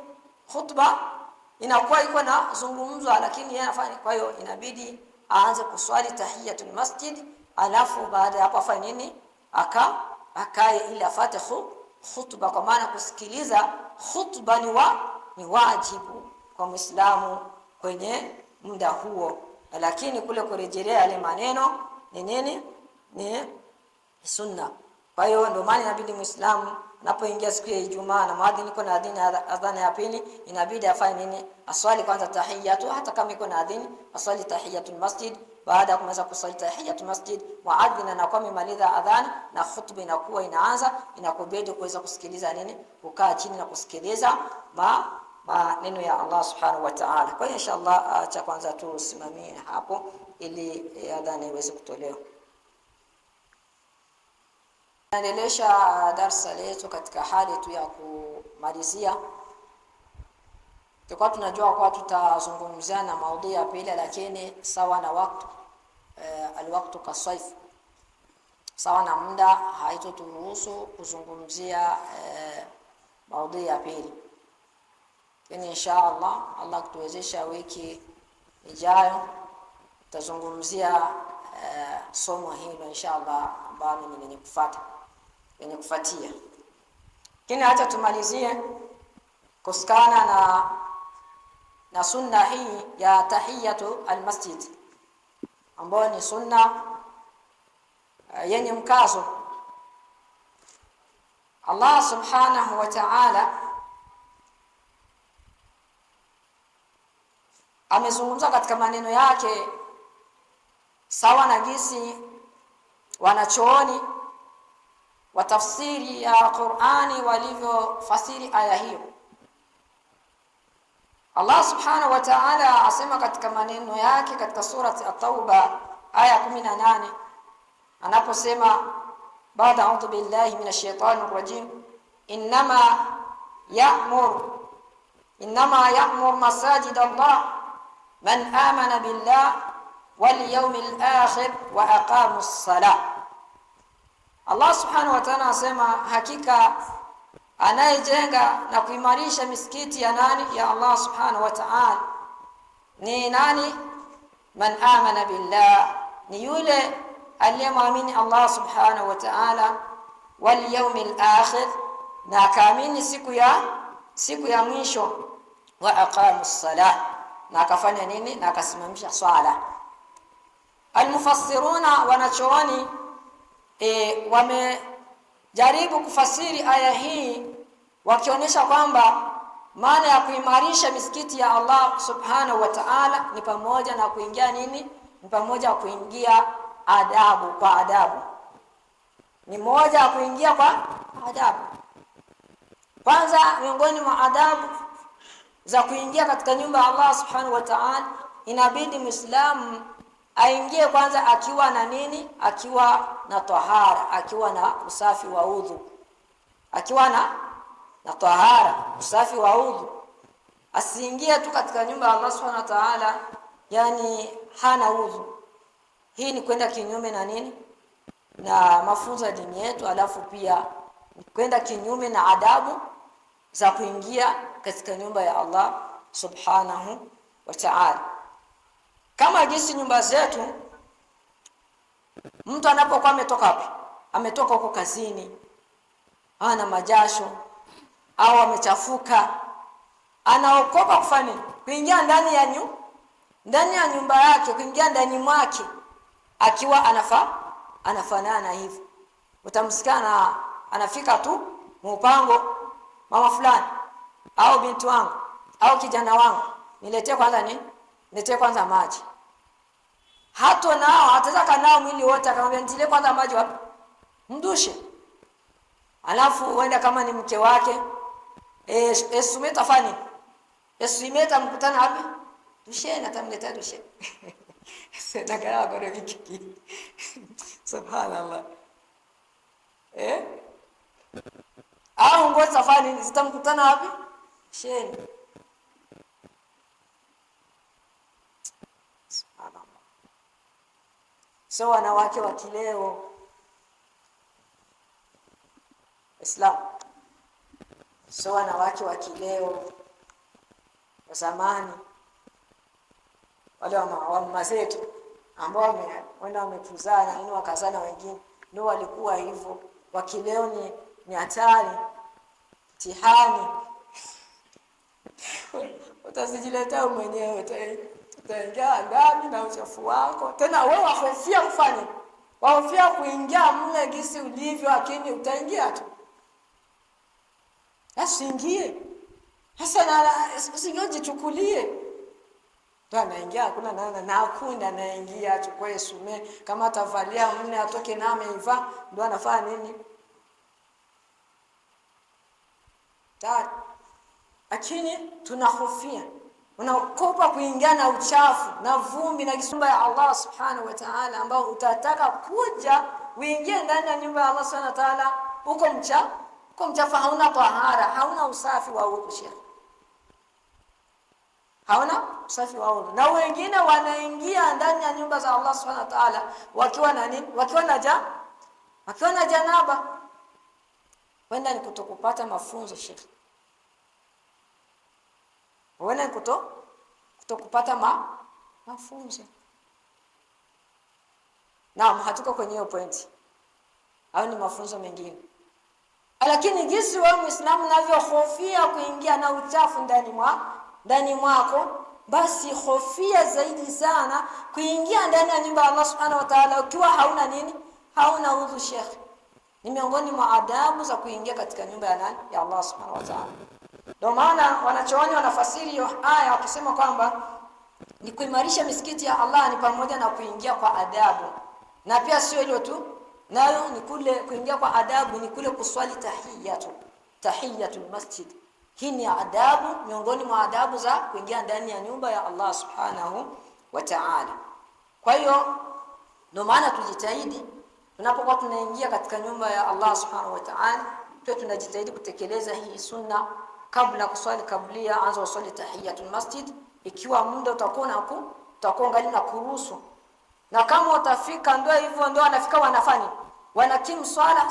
khutba inakuwa iko na zungumzo, lakini yeye anafanya. Kwa hiyo inabidi aanze kuswali tahiyatul masjid, alafu baada ya hapo afanye nini, akae ili afate khutba, kwa maana kusikiliza khutba ni wajibu kwa Muislamu kwenye muda huo. Lakini kule kurejelea yale maneno ni nini, ni sunna. Kwa hiyo ndio maana inabidi Muislamu anapoingia siku ya Ijumaa na muadhin iko na adhana ya pili, inabidi afanye nini, aswali kwanza tahiyatu, hata kama iko na adhini aswali tahiyatul masjid. Baada ya kumaliza kuswali tahiyatul masjid, muadhin anakuwa amemaliza adhana na khutba inakuwa inaanza, inakubidi kuweza kusikiliza nini, kukaa chini na kusikiliza maneno ya Allah subhanahu wa ta'ala. Kwa hiyo inshallah acha kwanza tusimamie hapo ili adhana iweze kutolewa. Naendelesha darasa letu katika hali tu ya kumalizia. Tulikuwa tunajua kwa tutazungumzia na maudhui ya pili, lakini sawa na wakati alwaktu kasayf, sawa na muda haitoturuhusu kuzungumzia maudhui ya pili. Lakini inshallah Allah kutuwezesha wiki ijayo tutazungumzia somo hilo inshallah ambalo ni kufuatia. Lakini acha tumalizie kusikana na sunna hii ya tahiyatu almasjid, ambayo ni sunna yenye mkazo. Allah subhanahu wa ta'ala amezungumza katika maneno yake sawa na jinsi wanachooni wa tafsiri ya Qur'ani walivyofasiri aya hiyo. Allah subhanahu wa ta'ala asema katika maneno yake katika surati At-Tauba aya 18 anaposema baada a'udhu billahi minash shaitanir rajim innama ya'mur masajid Allah man amana billah wal yawmil akhir wa aqamus salah. Allah subhanahu wa ta'ala asema hakika anayejenga na kuimarisha misikiti ya nani? Ya Allah subhanahu wa ta'ala. Ni nani? Man amana billah, ni yule aliyemwamini Allah subhanahu wa ta'ala, wal yawmil akhir, na kaamini siku ya mwisho, wa aqamus salah, na akafanya nini? Na akasimamisha swala. Almufassiruna wanachooni wamejaribu kufasiri aya hii wakionyesha kwamba maana ya kuimarisha misikiti ya Allah subhanahu wa ta'ala ni pamoja na kuingia nini? Ni pamoja kuingia kwa adabu. Ni moja ya kuingia kwa adabu. Kwanza miongoni mwa adabu za kuingia katika nyumba ya Allah subhanahu wa ta'ala, inabidi Muislamu aingie kwanza akiwa na nini? Akiwa na tahara, akiwa na usafi wa udhu. Akiwa na tahara, usafi wa udhu. Asiingie tu katika nyumba ya Allah subhanahu wa ta'ala yani hana udhu. Hii ni kwenda kinyume na nini? Na mafunzo ya dini yetu, alafu pia ni kwenda kinyume na adabu za kuingia katika nyumba ya Allah subhanahu wa ta'ala. Kama jinsi nyumba zetu, mtu anapokuwa ametoka wapi? Ametoka huko kazini, ana majasho au amechafuka, anaokopa kufanya kuingia ndani ya nyumba yake, kuingia ndani mwake akiwa anafanana hivi. Utamsikia anafika tu mpango, mama fulani au binti wangu au kijana wangu, niletee kwanza nini? Niletee kwanza maji. Hato nao ataweza kanao mwili wote, akamwambia nitilie kwanza maji wapi? Mdushe. Alafu uenda kama ni mke wake, esumeta fani. Esumeta mkutana wapi? Dusheni, atamletea dusheni. Sasa kana kwa wiki. Subhanallah. Au ngoja safari zitamkutana wapi? Dusheni. So wanawake wa kileo Islam, so wanawake wa kileo wa zamani, wale wa mazetu ambao wamekuzana nini, wakazana wengine, ndio walikuwa hivyo. Wa kileo ni hatari, mtihani. Utasijiletea mwenyewe, utaingia ndani na uchafu wako. Tena wewe wahofia kufanya, wahofia kuingia mle gisi ulivyo, lakini utaingia tu. Asiingie. Hasa usingejichukulie. Ndio anaingia, kuna na hakuna anaingia achukue sume, kama atavalia mne atoke na ameiva, ndio anafanya nini? Lakini tunahofia, unaokopa kuingia na uchafu na vumbi na kisumba ya Allah subhanahu wa ta'ala, ambao utataka kuja uingie ndani ya nyumba ya Allah subhanahu wa ta'ala, uko mchafu, hauna tahara, hauna usafi wa udhu, hauna usafi wa udhu. Na wengine wanaingia ndani ya nyumba za Allah subhanahu wa ta'ala wakiwa na nini? Wakiwa na janaba. Wenda ni kutokupata mafunzo shekhi. Wenda ni kutokupata mafunzo. Naam, hatuko kwenye hiyo point. Au ni mafunzo mengine. Lakini jinsi wewe Muislamu unavyohofia kuingia na uchafu ndani mwako, basi hofia zaidi sana kuingia ndani ya nyumba ya Allah subhanahu wa ta'ala ukiwa hauna nini? Hauna udhu shekhi. Ni miongoni mwa adabu za kuingia katika nyumba ya nani? Ya Allah subhanahu wa ta'ala. Ndio maana wanachooni wanafasiri hiyo aya wakisema kwamba ni kuimarisha misikiti ya Allah ni pamoja na kuingia kwa adabu. Na pia sio hilo tu, nayo ni kule kuingia kwa adabu, ni kule kuswali tahiyatul masjid. Hii ni adabu miongoni mwa adabu za kuingia ndani ya nyumba ya Allah subhanahu wa ta'ala. Kwa hiyo ndio maana tujitahidi tunapokuwa tunaingia katika nyumba ya Allah subhanahu wa ta'ala, tunajitahidi kutekeleza hii sunna kabla kuswali kablia, anza usali tahiyatul masjid. Ikiwa muda utakuwa ngali na kuruhusu, na kama utafika ndio hivyo, ndio anafika wanafanya wanakim swala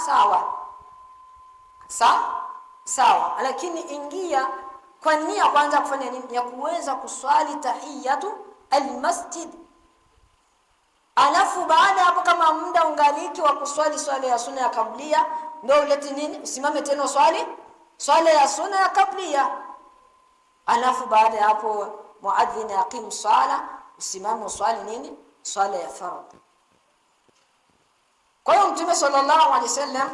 sawa, lakini ingia kwa nia kwanza kufanya nini? Ya kuweza kuswali tahiyatu almasjid. Alafu baada hapo, kama muda ungaliki wa kuswali swala ya sunna ya kablia, ndio ulete nini? Usimame tena swala ya sunna ya kablia. Alafu baada ya hapo muadhin yaqim swala, usimame uswali nini? Swala ya fardh. Kwa hiyo Mtume sallallahu alaihi wasallam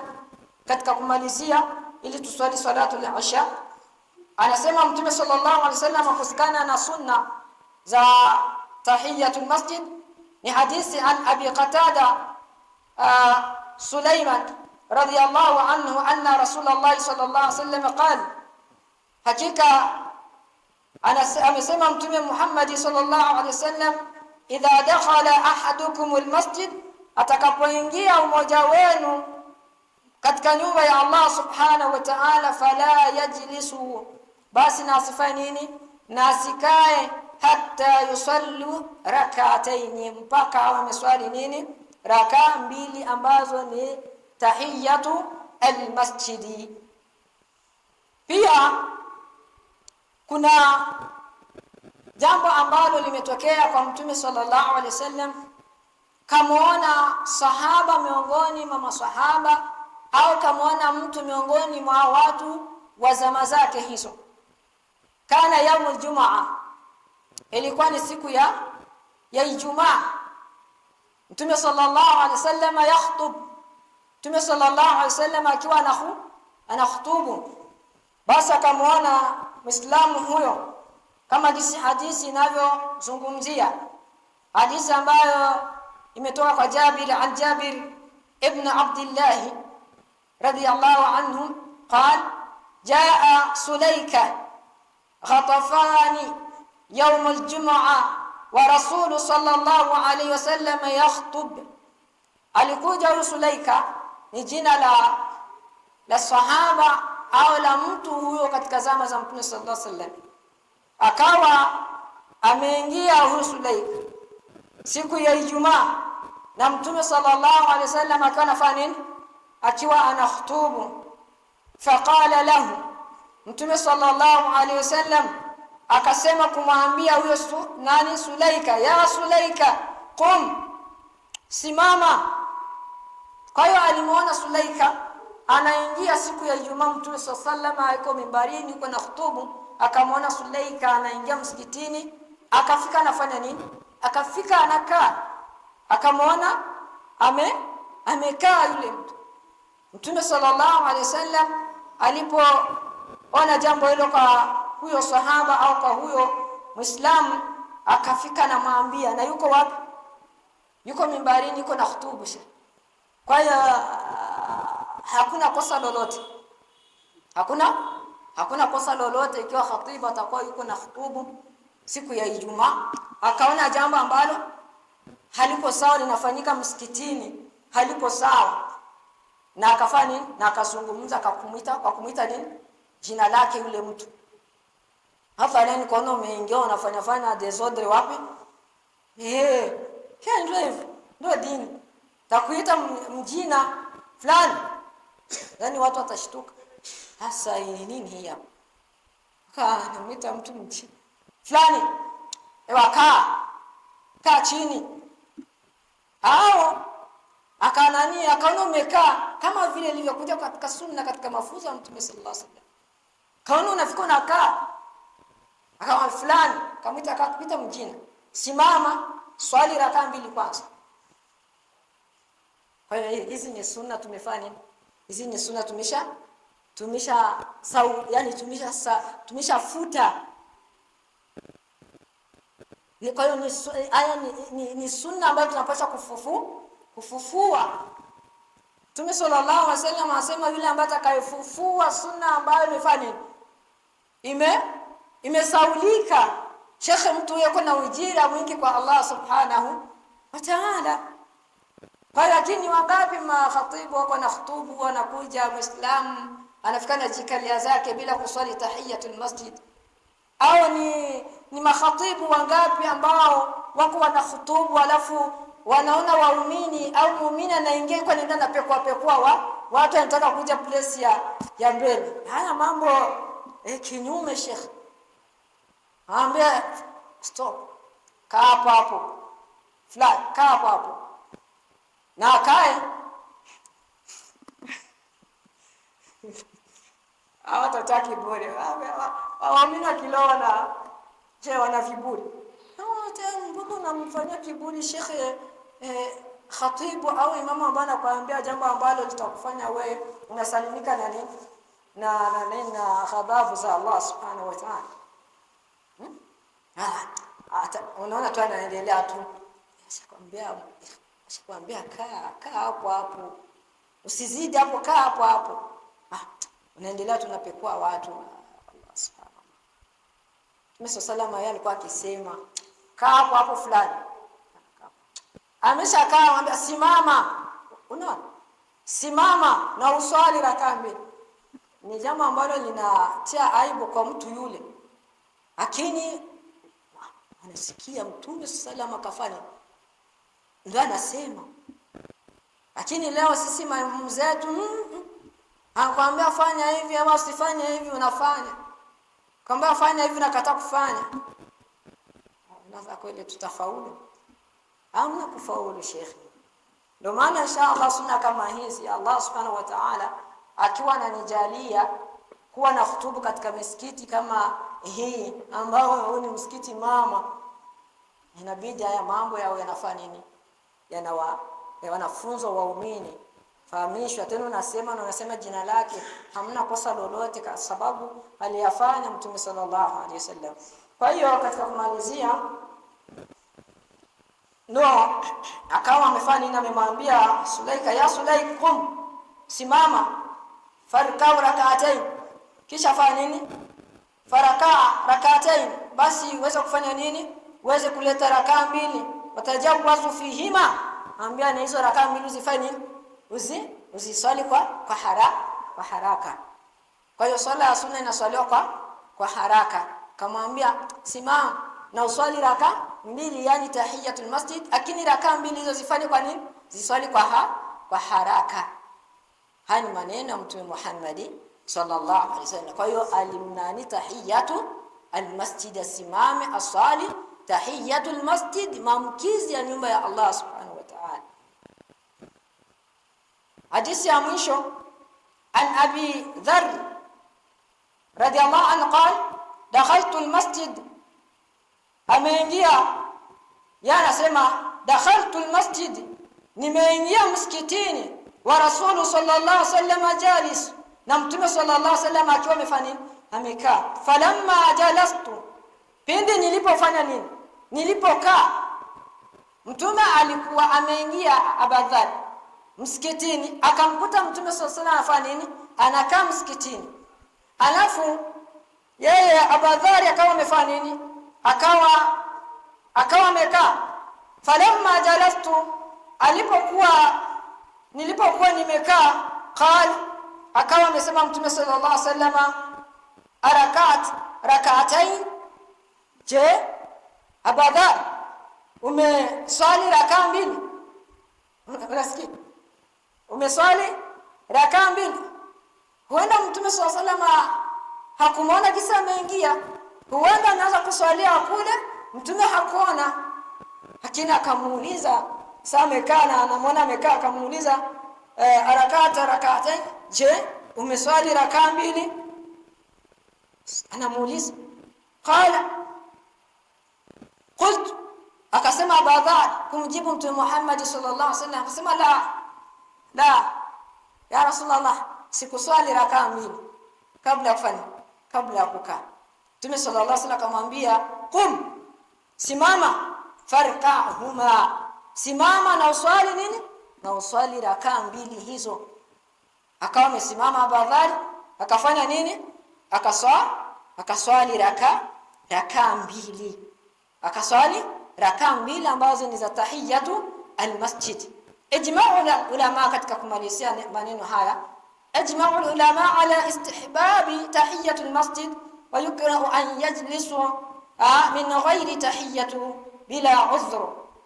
katika kumalizia ili tuswali salatul isha, anasema Mtume sallallahu alaihi wasallam kusikana na sunna za tahiyatul masjid ni hadithi an Abi Qatada Sulaiman radiyallahu anhu anna Rasulullah sallallahu alaihi wasallam qala, hakika amesema Mtume Muhammad sallallahu alaihi wasallam, idha dakhala ahadukum almasjid, atakapoingia mmoja wenu katika nyumba ya Allah subhanahu wa ta'ala, fala yajlisu, basi nasifanye nini? Nasikae hatta yusallu rak'atayn, mpaka awe ameswali nini? Raka mbili ambazo ni tahiyatu almasjidi. Pia kuna jambo ambalo limetokea kwa Mtume sallallahu alaihi wasallam, kamaona sahaba miongoni mwa masahaba au kamaona mtu miongoni mwa watu wa zama zake hizo. Kana yaumul jumaa, ilikuwa ni siku ya Ijumaa. Mtume sallallahu alaihi wasallam yakhutub, Mtume sallallahu alaihi wasallam akiwa anahutubu, basi akamwona Muislamu huyo, kama jinsi hadithi inavyozungumzia, hadithi ambayo imetoka kwa Jabir ibn Abdullah radiyallahu anhu قال جاء سليكة غطفان يوم الجمعة ورسول صلى الله عليه وسلم يخطب. alikuja Sulaika, ni jina la sahaba au la mtu huyo katika zama za Mtume sallallahu alaihi wasallam. Akawa ameingia huyo Sulaika siku ya Ijumaa, na Mtume sallallahu alaihi wasallam akawa anafanya nini? Akiwa anahutubu. Faqala lahu, Mtume sallallahu alaihi wasallam akasema kumwambia huyo Sulaika, ya Sulaika qum, simama. Kwa hiyo alimuona Sulaika anaingia siku ya Ijumaa, Mtume sallallahu alaihi wasallam yuko mimbarini yuko na hutubu, akamuona Sulaika anaingia msikitini, akafika anafanya nini? Akafika anakaa, akamuona amekaa yule mtu. Mtume sallallahu alaihi wasallam alipoona jambo hilo kwa huyo sahaba au kwa huyo Muislamu, akafika na mwambia, na yuko wapi? Yuko mimbarini, yuko na hutubu. Kwa hiyo hakuna kosa lolote, hakuna kosa lolote ikiwa khatibu atakuwa yuko na hutubu siku ya Ijumaa, akaona jambo ambalo halipo sawa linafanyika msikitini, halipo sawa, na akafanya nini? Na akazungumza, akakumuita nini? Jina lake yule mtu. Hapa nani kwaona umeingia unafanya desordre wapi? Ndio dini. Takuita mjina fulani, yani watu watashtuka. Hasa ni nini hii hapa? Anamuita mtu mjina fulani, kaa chini. Akaona umekaa kama vile ilivyokuja katika sunna, katika mafunzo ya Mtume sallallahu alaihi wasallam. Kaona unafika unakaa, akawa fulani kamwita, akapita mjina, simama, swali rakaa mbili kwanza. Kwa hiyo hizi ni sunna tumefanya, hizi ni sunna tumeshafuta. Kwa hiyo ni sunna ambayo tunapaswa kufufua. Mtume sallallahu alaihi wasallam anasema yule ambaye atakayefufua sunna ambayo imefanya imesaulika. Shekhe mtu yuko na ujira mwingi kwa Allah subhanahu wa ta'ala. Kwa lakini wangapi makhatibu wako na khutubu wanakuja Muislamu anafika na jikalia zake bila kuswali tahiyatul masjid? Au ni makhatibu wangapi ambao wako wana khutubu alafu wanaona waumini au muumini anaingia kwa nenda na pekua watu wanataka kuja place ya mbele. Haya mambo kinyume. Sheikh ambia stop, kaa hapo flat, kaa hapo na kae. Hawatataki bure. Waamini kiloa na je wana viburi. Mbona unamfanyia kiburi shekhe khatibu au imamu ambaye anakuambia jambo ambalo litakufanya wewe unasalimika na nini na ghadhabu za Allah subhanahu wa ta'ala? Unaona tu anaendelea tu. Ashakwambia kaa hapo. Usizidi hapo, kaa hapo. Unaendelea tunapekua watu. Allah subhanahu. Mtume sallallahu alayhi alikuwa akisema kaa hapo fulani. Ameshakaa anambia simama. Unaona? Simama na uswali rakaa mbili. Ni jambo ambalo linatia aibu kwa mtu yule. Lakini anasikia Mtume sallallahu akafanya. Ndio anasema. Lakini leo sisi maimamu zetu anakuambia fanya hivi ama usifanye hivi unafanya. Kwamba fanya hivi nakataa kufanya. Unaweza kweli tutafaulu? Hamna kufaulu shekhi. Ndio maana inshallah sunna kama hizi Allah subhanahu wa ta'ala akiwa ananijalia kuwa na khutubu katika misikiti kama hii ambao ni msikiti mama, inabidi haya mambo yao yanafanya nini? Wanafunzo waumini fahamishwa. Tena unasema jina lake, hamna kosa lolote kwa sababu aliyafanya Mtume sallallahu alaihi wasallam. Kwa hiyo katika kumalizia akawa amefanya nini? Amemwambia Sulaika, ya Sulaika qum, simama, farka rak'atayn. Kisha fanya nini? Faraka rak'atayn, basi uweze kufanya nini? Uweze kuleta rakaa mbili. Watajawazu fihima, ambia na hizo rakaa mbili uzifanye uziswali kwa haraka. Kwa hiyo swala ya sunna inaswaliwa kwa haraka. Kamwambia simama na uswali rakaa mbili, yani tahiyatul masjid, lakini rakaa mbili hizo zifanye kwa nini? Ziswali kwa haraka. Haya ni maneno ya Mtume Muhammad sallallahu alaihi wasallam. Kwa hiyo alimnani tahiyatu almasjid, asimame asali tahiyatul masjid, maamkizi ya nyumba ya Allah subhanahu wa ta'ala. Hadithi ya mwisho an Abi Dharr radiyallahu anhu qala dakhaltu almasjid, ameingia anasema dakhaltu almasjid, nimeingia msikitini, wa Rasul sallallahu alaihi wasallam jalis, na Mtume sallallahu alaihi wasallam akiwa amefanya amekaa. Falamma jalastu, pindi nilipofanya nini? Nilipokaa. Mtume alikuwa ameingia Abadhar msikitini, akamkuta Mtume sallallahu alaihi wasallam afanya nini? Anakaa msikitini. Alafu yeye Abadhar akawa amefanya nini? Akawa amekaa. Falamma jalastu, nilipokuwa nimekaa, qala, akawa amesema Mtume sallallahu alaihi wasallam rak'atayn, je Abadhar umeswali rakaa mbili? Unasikia? Umeswali rakaa mbili. Huenda Mtume sallallahu alaihi wasallam hakumwona kisa ameingia, huenda anaanza kuswalia kule, Mtume hakuona, lakini akamuuliza sasa amekaa na anamwona amekaa, akamuuliza rak'atayn, je umeswali rakaa mbili? Anamuuliza qala qult, akasema Abadhar kumjibu Mtume Muhammad sallallahu alaihi wasallam, akasema la ya Rasulullah, sikuswali rakaa mbili kabla ya kukaa. Mtume sallallahu alaihi wasallam akamwambia qum, simama, farqahuma, simama na uswali nini? Na uswali rakaa mbili hizo. Akawa amesimama Abadhar, akafanya nini? akaswali raka mbili, akaswali raka mbili ambazo ni za tahiyatu almasjid. Ijma'u ulama katika kumalizia maneno haya, ijma'u ulama ala istihbabi tahiyatu almasjid wa yukrahu an yajlisu min ghairi tahiyatu bila udhr.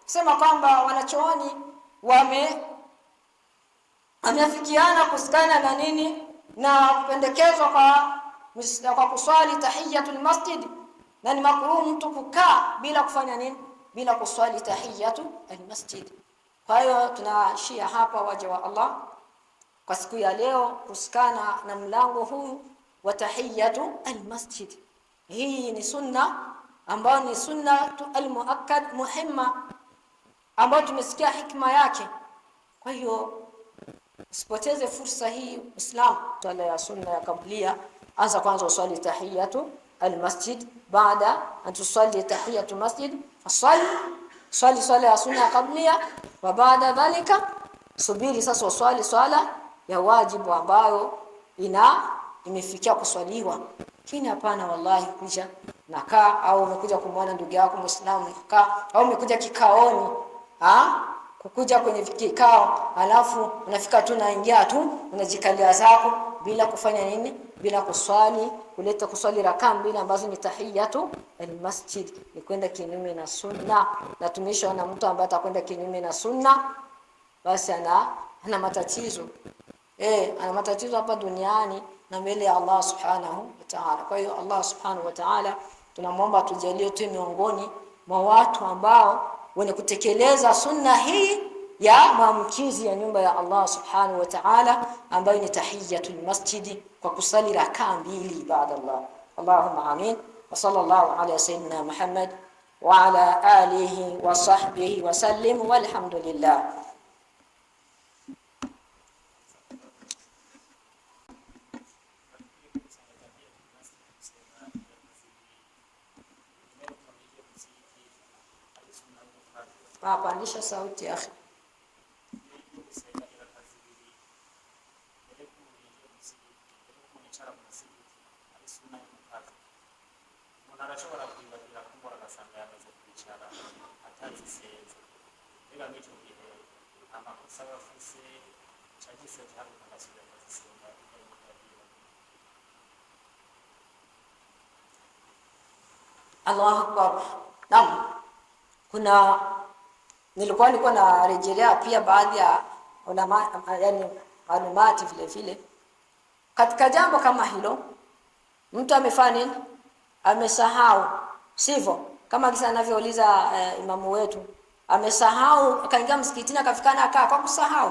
Sema kwamba wanachooni wameafikiana kusikana na nini na kupendekezwa kwa kuswali tahiyatul masjid, na ni makruh mtu kukaa bila kufanya nini, bila kuswali tahiyatul masjid. Kwa hiyo tunaishia hapa, waja wa Allah, kwa siku ya leo kusikana na mlango huu wa tahiyatul masjid. Hii ni sunna ambayo ni sunnatu almuakkad muhimma, ambayo tumesikia hikma yake. Kwa hiyo usipoteze fursa hii Muislam. Swala ya sunna ya kablia, anza kwanza uswali tahiyatu almasjid. Baada an tusalli tahiyatu masjid swali swala ya sunna ya kablia, wa baada dhalika subiri sasa uswali swala ya wajibu ambayo imefikia kuswaliwa. Kini hapana wallahi kuja nakaa, au umekuja kumwona ndugu yako Muislamu nakaa, au umekuja kikaoni kukuja kwenye kikao alafu unafika tu naingia tu unajikalia zako bila kufanya nini, bila kuswali, kuleta kuswali rakaa mbili ambazo ni tahiyatu almasjid, ni kwenda kinyume na sunna. Na tumeshaona mtu ambaye atakwenda kinyume na sunna basi ana matatizo ana matatizo hapa duniani na mbele ya Allah subhanahu wa ta'ala. Kwa hiyo Allah subhanahu wa ta'ala tunamwomba tujalie tu miongoni mwa watu ambao wenye kutekeleza sunna hii ya maamkizi ya nyumba ya Allah subhanahu wa ta'ala, ambayo ni tahiyatul masjid, kwa kusali rakaa mbili baada Allah. Allahumma amin. Wa sallallahu ala sayyidina Muhammad wa ala alihi wa sahbihi wa sallim, walhamdulillah. Pandisha sauti akhi. Allahu Akbar. Naam, nilikuwa narejelea pia baadhi ya ulama, yani malumati vile vile katika jambo kama hilo. Mtu amefanya nini, amesahau, sivyo? Kama kisa anavyouliza imamu wetu, amesahau akaingia msikitini akafikana akaa kwa kusahau,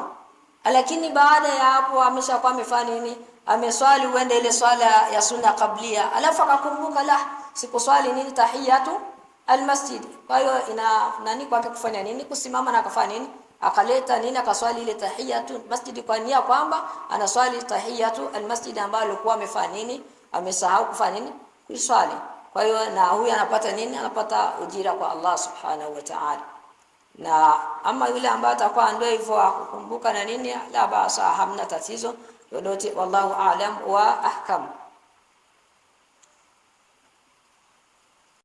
lakini baada ya hapo ameshakuwa amefanya nini, ameswali uende ile swala ya sunna kablia, alafu akakumbuka la sikuswali nini tahiyatu almasjid. Kwa hiyo ina nani kwake kufanya nini, kusimama na akafanya nini, akaleta nini, akaswali ile tahiyatu masjid kwa nia kwamba anaswali tahiyatu almasjid ambayo alikuwa amefanya nini, amesahau kufanya nini, kuiswali. Kwa hiyo na huyu anapata nini, anapata ujira kwa Allah subhanahu wa ta'ala. Na ama yule ambaye atakuwa ndio hivyo akukumbuka na nini, la basa, hamna tatizo lolote. Wallahu a'lam wa ahkam.